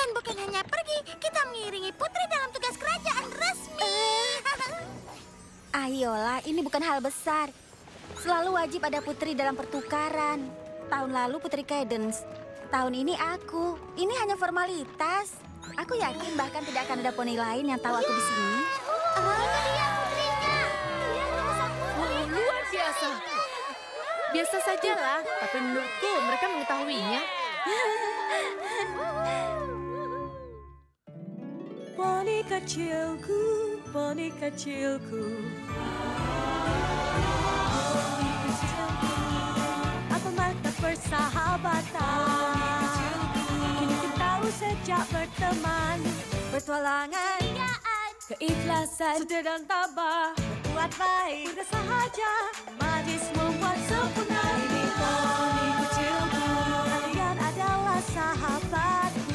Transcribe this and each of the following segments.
Dan bukan hanya pergi, kita mengiringi putri dalam tugas kerajaan resmi. Ayolah, ini bukan hal besar. Selalu wajib ada putri dalam pertukaran. Tahun lalu Putri Cadence. Tahun ini aku. Ini hanya formalitas. Aku yakin bahkan tidak akan ada poni lain yang tahu aku di sini. Itu dia putrinya. Luar biasa. Biasa sajalah, tapi menurutku mereka mengetahuinya. Poni kecilku, poni kecilku. Apa makna persahabatan? Kini ku tahu sejak berteman, bertualangan, keikhlasan, setia dan tabah, berbuat baik, mudah sahaja, manis membuat sempurna. Ini poni kecilku, kalian adalah sahabatku.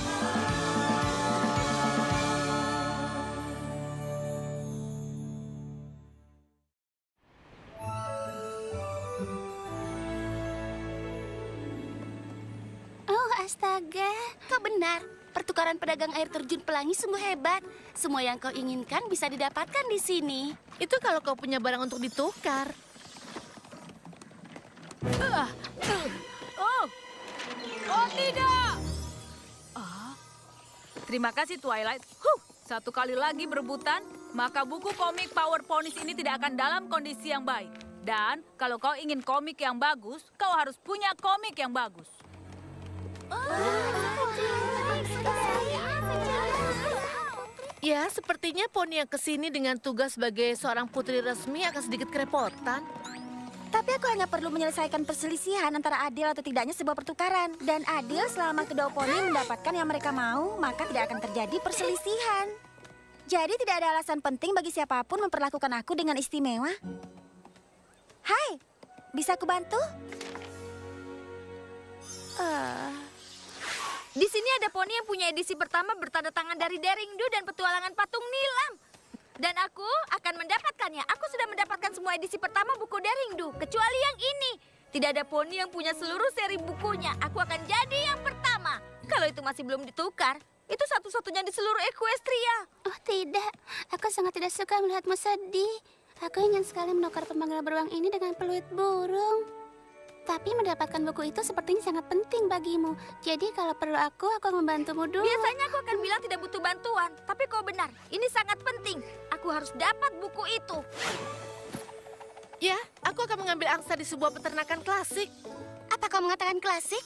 Oh, astaga. Kau benar. Pertukaran pedagang air terjun pelangi sungguh hebat. Semua yang kau inginkan bisa didapatkan di sini. Itu kalau kau punya barang untuk ditukar. Oh tidak! Terima kasih Twilight. Satu kali lagi berebutan, maka buku komik Power Ponies ini tidak akan dalam kondisi yang baik. Dan kalau kau ingin komik yang bagus, kau harus punya komik yang bagus. Ya, sepertinya poni yang kesini dengan tugas sebagai seorang putri resmi akan sedikit kerepotan. Tapi aku hanya perlu menyelesaikan perselisihan antara adil atau tidaknya sebuah pertukaran. Dan adil selama kedua poni mendapatkan yang mereka mau, maka tidak akan terjadi perselisihan. Jadi tidak ada alasan penting bagi siapapun memperlakukan aku dengan istimewa. Hai, bisa aku bantu? Di sini ada poni yang punya edisi pertama bertanda tangan dari Daringdo dan petualangan patung nilam. Dan aku akan mendapatkannya. Aku sudah mendapatkan semua edisi pertama buku Daringdo, kecuali yang ini. Tidak ada poni yang punya seluruh seri bukunya. Aku akan jadi yang pertama. Kalau itu masih belum ditukar, itu satu-satunya di seluruh Equestria. Oh tidak, aku sangat tidak suka melihatmu sedih. Aku ingin sekali menukar pemanggal beruang ini dengan peluit burung. Tapi mendapatkan buku itu sepertinya sangat penting bagimu. Jadi kalau perlu aku akan membantumu dulu. Biasanya aku akan bilang tidak butuh bantuan. Tapi kau benar, ini sangat penting. Aku harus dapat buku itu. Ya, aku akan mengambil angsa di sebuah peternakan klasik. Apa kau mengatakan klasik?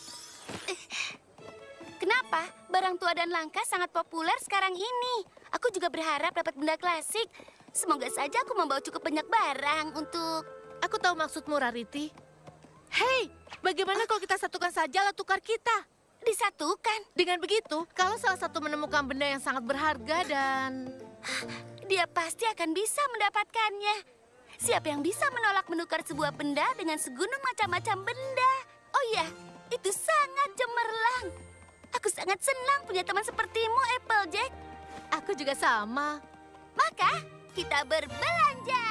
Kenapa? Barang tua dan langka sangat populer sekarang ini. Aku juga berharap dapat benda klasik. Semoga saja aku membawa cukup banyak barang untuk... Aku tahu maksudmu, Rarity. Hei, bagaimana kalau kita satukan saja alat tukar kita? Disatukan? Dengan begitu, kalau salah satu menemukan benda yang sangat berharga dan... Dia pasti akan bisa mendapatkannya. Siapa yang bisa menolak menukar sebuah benda dengan segunung macam-macam benda? Oh iya, itu sangat cemerlang. Aku sangat senang punya teman sepertimu, Applejack. Aku juga sama. Maka, kita berbelanja.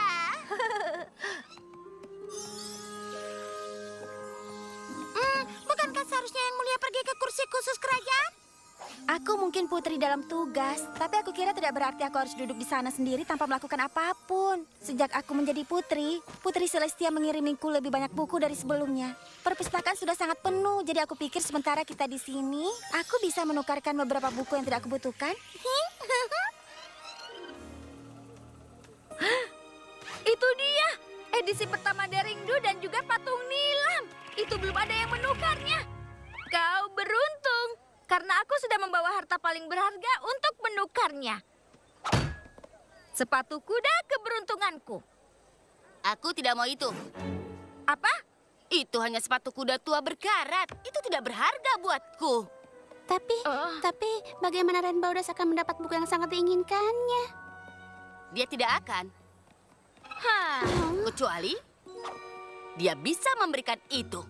Bukankah seharusnya yang mulia pergi ke kursi khusus kerajaan? Aku mungkin putri dalam tugas, tapi aku kira tidak berarti aku harus duduk di sana sendiri tanpa melakukan apapun. Sejak aku menjadi putri, Putri Celestia mengirimiku lebih banyak buku dari sebelumnya. Perpustakaan sudah sangat penuh, jadi aku pikir sementara kita di sini, aku bisa menukarkan beberapa buku yang tidak aku butuhkan. Itu dia, edisi pertama Daringdo dan juga patung nilam. Itu belum ada yang menukarnya. Kau beruntung, karena aku sudah membawa harta paling berharga untuk menukarnya. Sepatu kuda keberuntunganku. Aku tidak mau itu. Apa? Itu hanya sepatu kuda tua berkarat. Itu tidak berharga buatku. Tapi bagaimana Rainbow Dash akan mendapat buku yang sangat diinginkannya? Dia tidak akan. Kecuali dia bisa memberikan itu.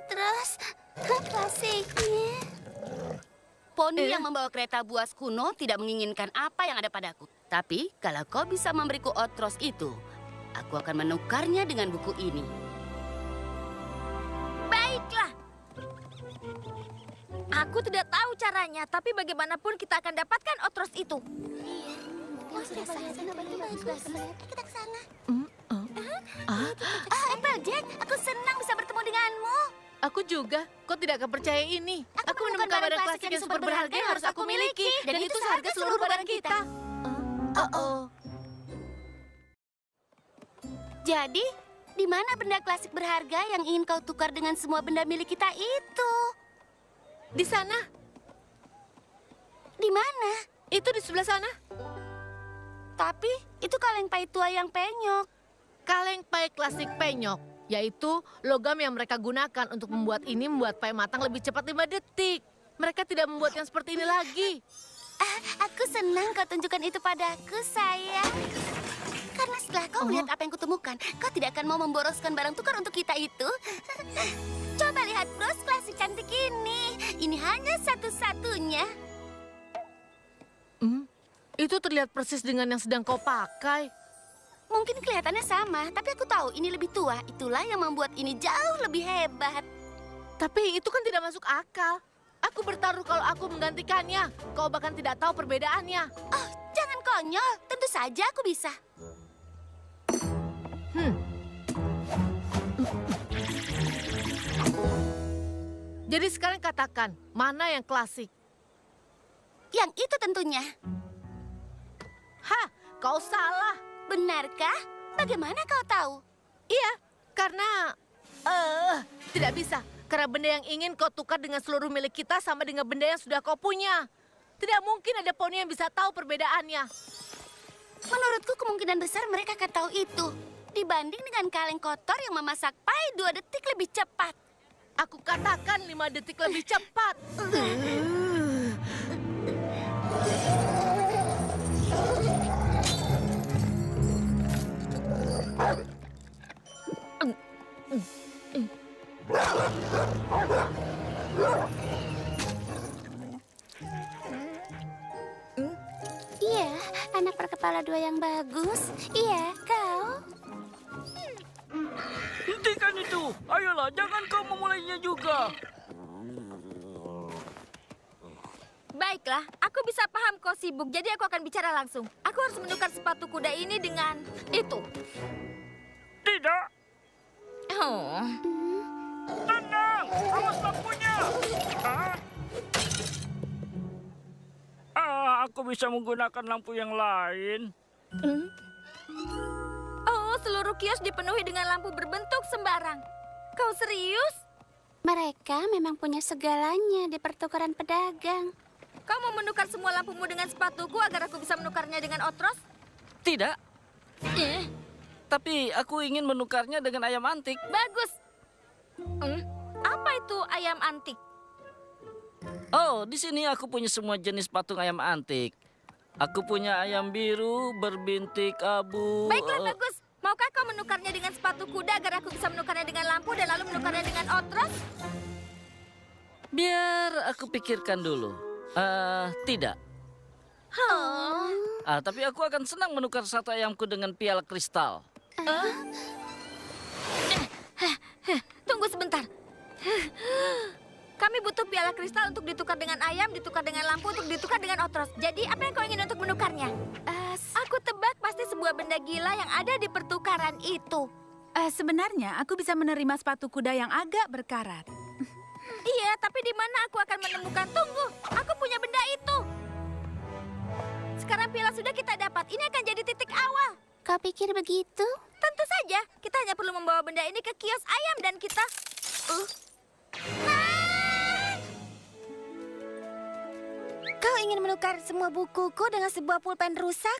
Terus klasiknya. Poni yang membawa kereta buas kuno tidak menginginkan apa yang ada padaku. Tapi kalau kau bisa memberiku Otros itu, aku akan menukarnya dengan buku ini. Aku tidak tahu caranya, tapi bagaimanapun kita akan dapatkan Otros itu. Kita ke sana. Applejack, aku senang bisa bertemu denganmu. Aku juga. Kau tidak akan percaya ini. Aku menemukan barang klasik yang super berharga yang harus aku miliki. Dan itu seharga seluruh barang kita. Jadi, di mana benda klasik berharga yang ingin kau tukar dengan semua benda milik kita itu? Di sana. Di mana? Itu di sebelah sana. Tapi, itu kaleng pai tua yang penyok. Kaleng pai klasik penyok, yaitu logam yang mereka gunakan untuk membuat pai matang lebih cepat 5 detik. Mereka tidak membuat yang seperti ini lagi. Aku senang kau tunjukkan itu padaku, sayang. Karena setelah kau melihat apa yang kutemukan, kau tidak akan mau memboroskan barang tukar untuk kita itu. Coba lihat bros klasik cantik ini. Ini hanya satu-satunya. Itu terlihat persis dengan yang sedang kau pakai. Mungkin kelihatannya sama, tapi aku tahu ini lebih tua. Itulah yang membuat ini jauh lebih hebat. Tapi itu kan tidak masuk akal. Aku bertaruh kalau aku menggantikannya. Kau bahkan tidak tahu perbedaannya. Oh, jangan konyol. Tentu saja aku bisa. Jadi sekarang katakan, mana yang klasik? Yang itu tentunya. Hah, kau salah. Benarkah? Bagaimana kau tahu? Iya, karena... tidak bisa. Karena benda yang ingin kau tukar dengan seluruh milik kita sama dengan benda yang sudah kau punya. Tidak mungkin ada poni yang bisa tahu perbedaannya. Menurutku kemungkinan besar mereka akan tahu itu. Dibanding dengan kaleng kotor yang memasak pai 2 detik lebih cepat. Aku katakan 5 detik lebih cepat. Iya, anak berkepala 2 yang bagus. Iya, kau. Hentikan itu! Ayolah, jangan kau memulainya juga. Baiklah, aku bisa paham kau sibuk, jadi aku akan bicara langsung. Aku harus menukar sepatu kuda ini dengan itu. Tidak! Oh. Tenang! Awas lampunya! Aku bisa menggunakan lampu yang lain. Oh, seluruh kios dipenuhi dengan lampu berbentuk sembarang. Kau serius? Mereka memang punya segalanya di pertukaran pedagang. Kau mau menukar semua lampumu dengan sepatuku agar aku bisa menukarnya dengan Otros? Tidak. Tapi aku ingin menukarnya dengan ayam antik. Bagus. Apa itu ayam antik? Oh, di sini aku punya semua jenis patung ayam antik. Aku punya ayam biru, berbintik abu. Baiklah, bagus. Maukah kau menukarnya dengan sepatu kuda agar aku bisa menukarnya dengan lampu dan lalu menukarnya dengan Otros? Biar aku pikirkan dulu. Tidak. Tapi aku akan senang menukar satu ayamku dengan piala kristal. Tunggu sebentar. Kami butuh piala kristal untuk ditukar dengan ayam, ditukar dengan lampu, untuk ditukar dengan Otros. Jadi, apa yang kau ingin untuk menukarnya? Aku tebak pasti sebuah benda gila yang ada di pertukaran itu. Sebenarnya aku bisa menerima sepatu kuda yang agak berkarat. Iya, tapi di mana aku akan menemukan? Tunggu, aku punya benda itu. Sekarang piala sudah kita dapat. Ini akan jadi titik awal. Kau pikir begitu? Tentu saja. Kita hanya perlu membawa benda ini ke kios ayam dan kita... Kau ingin menukar semua bukuku dengan sebuah pulpen rusak?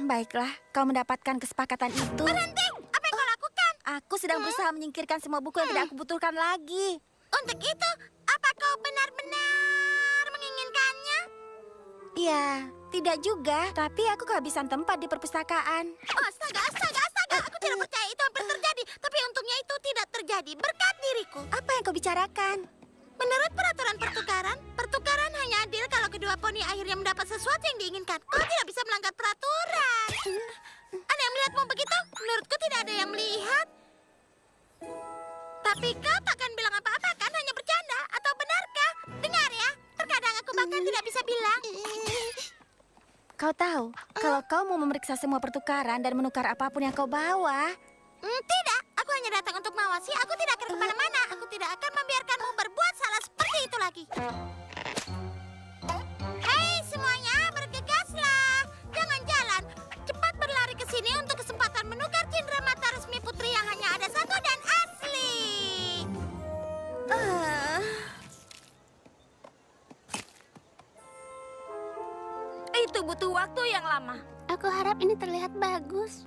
Baiklah, kau mendapatkan kesepakatan itu. Berhenti! Apa yang kau lakukan? Aku sedang berusaha menyingkirkan semua buku yang tidak aku butuhkan lagi. Untuk itu, apa kau benar-benar menginginkannya? Ya, tidak juga. Tapi aku kehabisan tempat di perpustakaan. Oh, astaga. Aku tidak percaya itu hampir terjadi. Tapi untungnya itu tidak terjadi berkat diriku. Apa yang kau bicarakan? Menurut peraturan pertukaran hanya adil kalau kedua poni akhirnya mendapat sesuatu yang diinginkan. Kau tidak bisa melanggar peraturan. Ada yang melihatmu begitu? Menurutku tidak ada yang melihat. Tapi kau takkan bilang apa-apa kan? Hanya percaya tidak bisa bilang. Kau tahu, kalau kau mau memeriksa semua pertukaran dan menukar apapun yang kau bawa. Tidak, aku hanya datang untuk mengawasi. Aku tidak akan kemana-mana. Aku tidak akan membiarkanmu berbuat salah seperti itu lagi. Hei semuanya, bergegaslah. Jangan jalan. Cepat berlari ke sini untuk kesempatan menukar cindera mata resmi putri yang hanya ada satu dan asli. Itu butuh waktu yang lama. Aku harap ini terlihat bagus.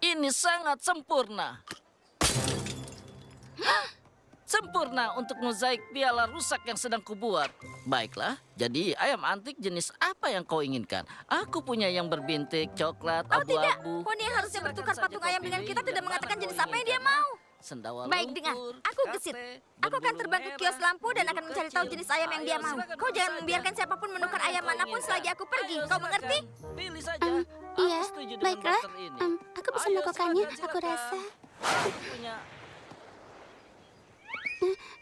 Ini sangat sempurna. Sempurna untuk mozaik piala rusak yang sedang kubuat. Baiklah, jadi ayam antik jenis apa yang kau inginkan? Aku punya yang berbintik, coklat, Oh tidak, abu-abu. Poni yang harusnya Silakan bertukar saja patung kau ayam dengan pilih kita tidak yang mengatakan mana jenis kau apa yang dia inginkan. mau. Sendawa Baik, lumpur, dengar. Aku gesit. kate, Aku akan berbulu terbang ke merah, kios lampu dan akan biru mencari kecil. tahu jenis ayam yang dia Ayo, mau. silakan Kau pilih jangan saja. membiarkan siapapun menukar Mana ayam kau manapun inginkan? selagi aku pergi. Ayo, Kau silakan. mengerti? Pilih saja. Iya, Aku setuju dengan baiklah. barter ini. Aku bisa Ayo, melakukannya, silakan, aku silakan. rasa. Aku punya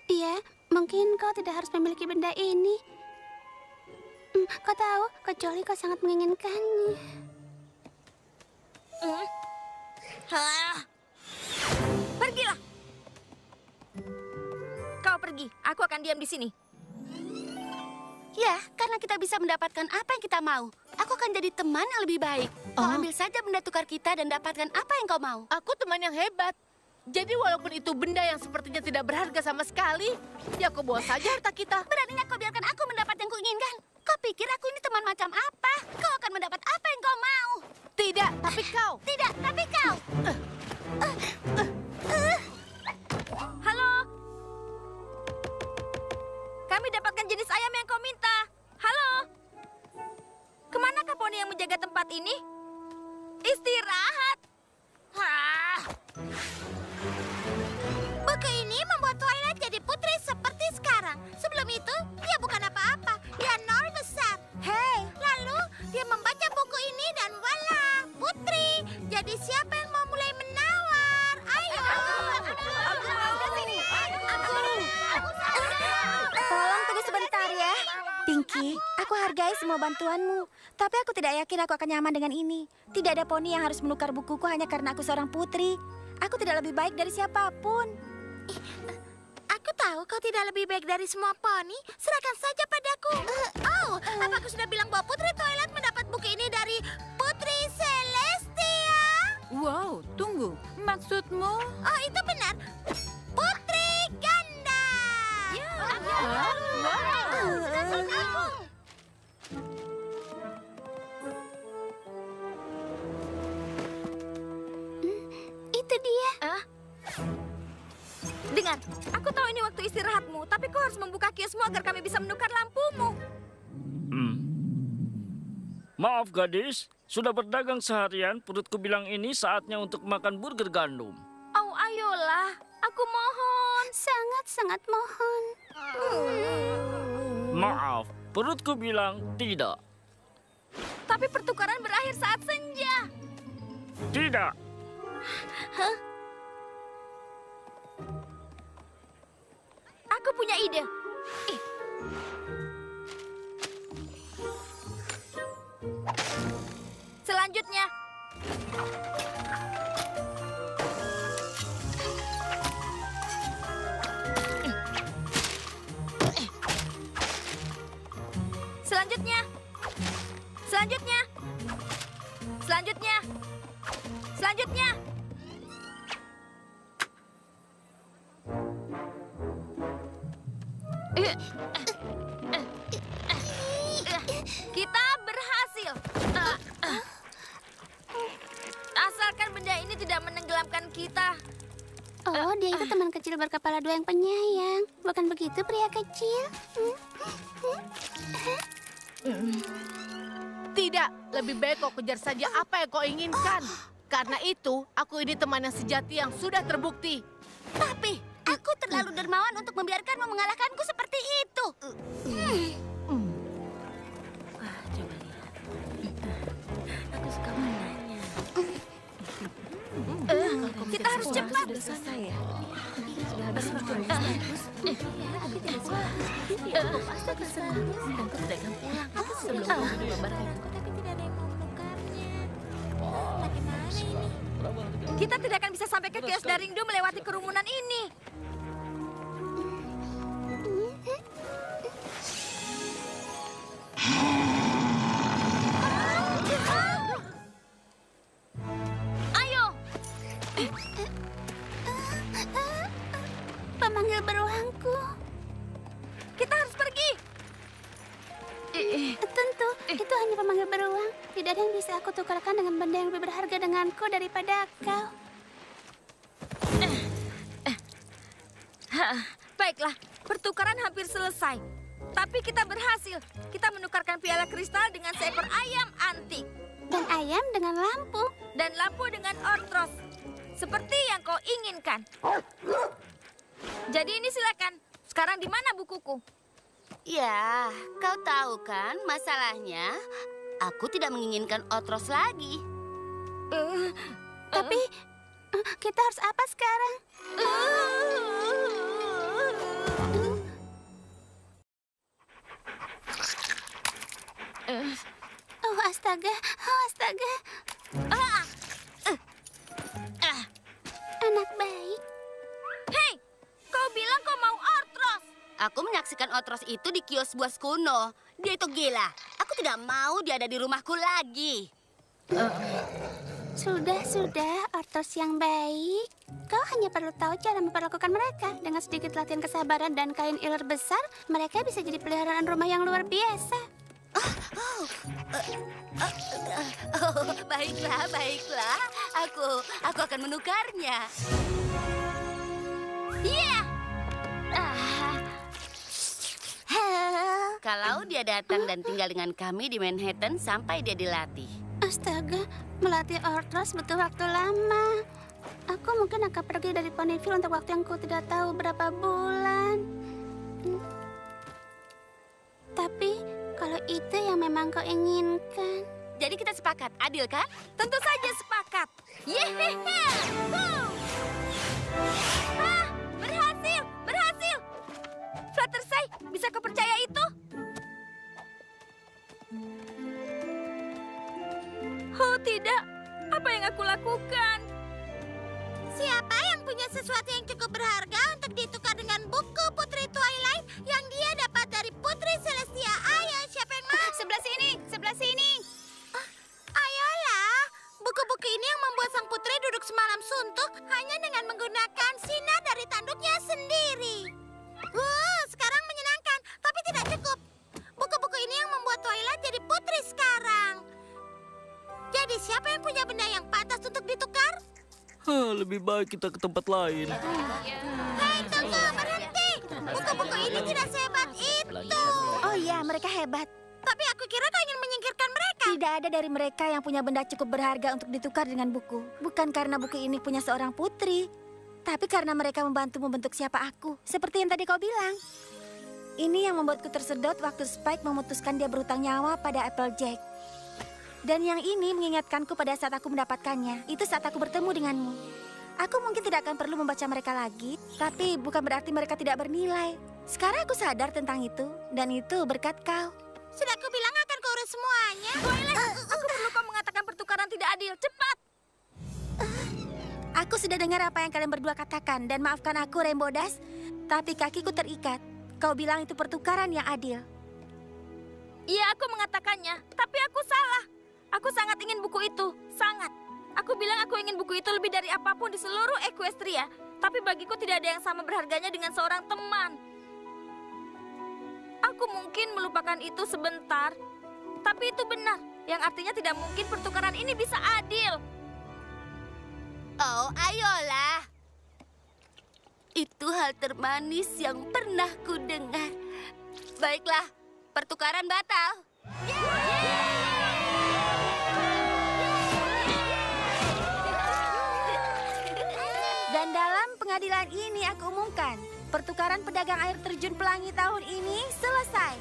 Iya, mungkin kau tidak harus memiliki benda ini. Kau tahu, kecuali kau sangat menginginkannya. Pergilah. Kau pergi. Aku akan diam di sini. Ya, karena kita bisa mendapatkan apa yang kita mau. Aku akan jadi teman yang lebih baik. Kau ambil saja benda tukar kita dan dapatkan apa yang kau mau. Aku teman yang hebat. Jadi walaupun itu benda yang sepertinya tidak berharga sama sekali, ya kau bawa saja harta kita. Beraninya kau biarkan aku mendapat yang kuinginkan. Kau pikir aku ini teman macam apa? Kau akan mendapat apa yang kau mau. Tidak, tapi kau. Tidak, tapi kau. Halo. Kami dapatkan jenis ayam yang kau minta. Halo. Kemanakah Poni yang menjaga tempat ini? Istirahat. Buku ini membuat Twilight jadi putri seperti sekarang. Sebelum itu, dia bukan apa-apa. Dia nol besar. Hei, lalu dia membaca buku ini dan voila, putri. Jadi siapa yang mau mulai menawar? Ayo. Tolong tunggu sebentar ya. Pinky, aku hargai semua bantuanmu. Tapi aku tidak yakin aku akan nyaman dengan ini. Tidak ada poni yang harus menukar bukuku hanya karena aku seorang putri. Aku tidak lebih baik dari siapapun. Aku tahu kau tidak lebih baik dari semua poni. Serahkan saja padaku. Apa aku sudah bilang bahwa Putri Twilight mendapat buku ini dari Putri Celestia? Wow, tunggu. Maksudmu? Oh, itu benar. Putri Ganda. Itu dia. Dengar, aku tahu ini waktu istirahatmu, tapi kau harus membuka kiosmu agar kami bisa menukar lampumu. Maaf gadis, sudah berdagang seharian, perutku bilang ini saatnya untuk makan burger gandum. Oh, ayolah. Aku mohon. Sangat-sangat mohon. Maaf, perutku bilang tidak. Tapi pertukaran berakhir saat senja. Tidak. Aku punya ide. Selanjutnya. Selanjutnya. Selanjutnya. Selanjutnya. Selanjutnya. Kita berhasil. Asalkan benda ini tidak menenggelamkan kita. Oh, dia itu teman kecil berkepala dua yang penyayang. Bukan begitu, pria kecil? Tidak, lebih baik kau kejar saja apa yang kau inginkan. Karena itu, aku ini teman yang sejati yang sudah terbukti. Tapi, aku terlalu dermawan untuk membiarkanmu mengalahkanku seperti itu. Kita harus cepat. Kita tidak akan bisa sampai ke kios Daringdo melewati kerumunan ini. Ayo, Pemanggil beruangku. kita harus pergi. Tentu, itu hanya pemanggil beruang. Tidak ada yang bisa aku tukarkan dengan benda yang lebih berharga denganku daripada kau. Baiklah, pertukaran hampir selesai. Tapi kita berhasil. Kita menukarkan piala kristal dengan seekor ayam antik. Dan ayam dengan lampu. Dan lampu dengan ortros. Seperti yang kau inginkan. Jadi ini silakan. Sekarang di mana bukuku? Ya, kau tahu kan masalahnya? Aku tidak menginginkan Otros lagi. Tapi kita harus apa sekarang? Oh, astaga. Oh, astaga. Anak baik. Hei, kau bilang kau mau ortros. Aku menyaksikan Otros itu di kios buas kuno. Dia itu gila. Aku tidak mau dia ada di rumahku lagi. Sudah, Otros yang baik. Kau hanya perlu tahu cara memperlakukan mereka. Dengan sedikit latihan kesabaran dan kain iler besar, mereka bisa jadi peliharaan rumah yang luar biasa. Baiklah. Aku akan menukarnya. Iya. Kalau dia datang dan tinggal dengan kami di Manhattan sampai dia dilatih. Astaga, melatih Ortros butuh waktu lama. Aku mungkin akan pergi dari Ponyville untuk waktu yang ku tidak tahu berapa bulan. Tapi kalau itu yang memang kau inginkan. Jadi kita sepakat, adil kan? Tentu saja sepakat. Yehehe! Berhasil! Fluttershy, bisa kau percaya itu? Oh tidak, apa yang aku lakukan? Siapa yang punya sesuatu yang cukup berharga untuk ditukar dengan buku Putri Twilight yang dia dapat dari Putri Celestia? Ayo, siapa yang mau? Sebelah sini. Ayolah, buku-buku ini yang membuat sang putri duduk semalam suntuk hanya dengan menggunakan sinar dari tanduknya sendiri. Sekarang menyenangkan, tapi tidak cukup. Buku-buku ini yang membuat Twilight jadi putri sekarang. Jadi siapa yang punya benda yang pantas untuk ditukar? Lebih baik kita ke tempat lain. Hei, tunggu, berhenti. Buku-buku ini tidak sehebat itu. Oh iya, mereka hebat. Tapi aku kira kau ingin menyingkirkan mereka. Tidak ada dari mereka yang punya benda cukup berharga untuk ditukar dengan buku. Bukan karena buku ini punya seorang putri, tapi karena mereka membantu membentuk siapa aku. Seperti yang tadi kau bilang. Ini yang membuatku tersedot waktu Spike memutuskan dia berhutang nyawa pada Applejack. Dan yang ini mengingatkanku pada saat aku mendapatkannya. Itu saat aku bertemu denganmu. Aku mungkin tidak akan perlu membaca mereka lagi, tapi bukan berarti mereka tidak bernilai. Sekarang aku sadar tentang itu, dan itu berkat kau. Sudah aku bilang akan kurus semuanya. Aku perlu kau mengatakan pertukaran tidak adil. Cepat! Aku sudah dengar apa yang kalian berdua katakan, dan maafkan aku, Rainbow Dash, tapi kakiku terikat. Kau bilang itu pertukaran yang adil. Iya, aku mengatakannya, tapi aku salah. Aku sangat ingin buku itu, sangat. Aku bilang aku ingin buku itu lebih dari apapun di seluruh Equestria. Tapi bagiku tidak ada yang sama berharganya dengan seorang teman. Aku mungkin melupakan itu sebentar, tapi itu benar. Yang artinya tidak mungkin pertukaran ini bisa adil. Oh, ayolah. Itu hal termanis yang pernah ku dengar. Baiklah, pertukaran batal. Dan dalam pengadilan ini aku umumkan, pertukaran pedagang air terjun pelangi tahun ini selesai.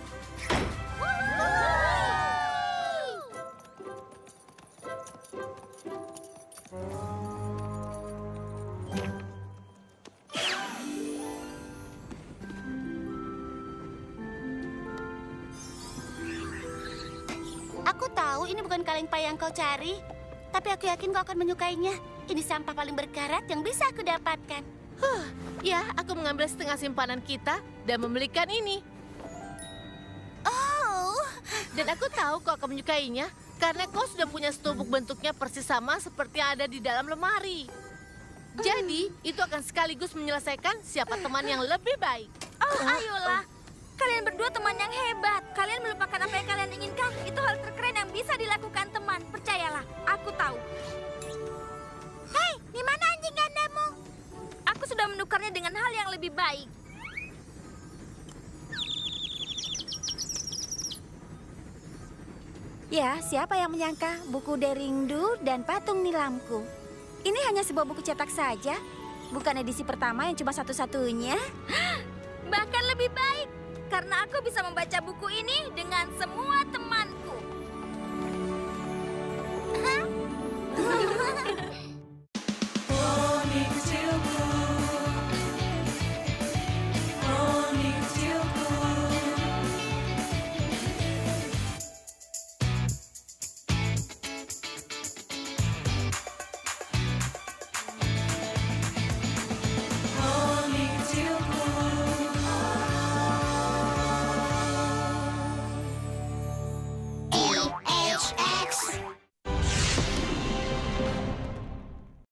tahu ini bukan kaleng pay yang kau cari. Tapi aku yakin kau akan menyukainya. Ini sampah paling berkarat yang bisa aku dapatkan. Ya, aku mengambil setengah simpanan kita dan membelikan ini. Oh, Dan aku tahu kau akan menyukainya karena kau sudah punya setubuk bentuknya persis sama seperti yang ada di dalam lemari. Jadi, itu akan sekaligus menyelesaikan siapa teman yang lebih baik. Oh, ayolah. Kalian berdua teman yang hebat. Kalian melupakan apa yang kalian inginkan. Itu hal terkeren yang bisa dilakukan teman. Percayalah, aku tahu. Hei, di mana anjing gandamu? Aku sudah menukarnya dengan hal yang lebih baik. Ya, siapa yang menyangka buku Deringdu dan patung nilamku? Ini hanya sebuah buku cetak saja, bukan edisi pertama yang cuma satu-satunya. Bahkan lebih baik, karena aku bisa membaca buku ini dengan semua temanku.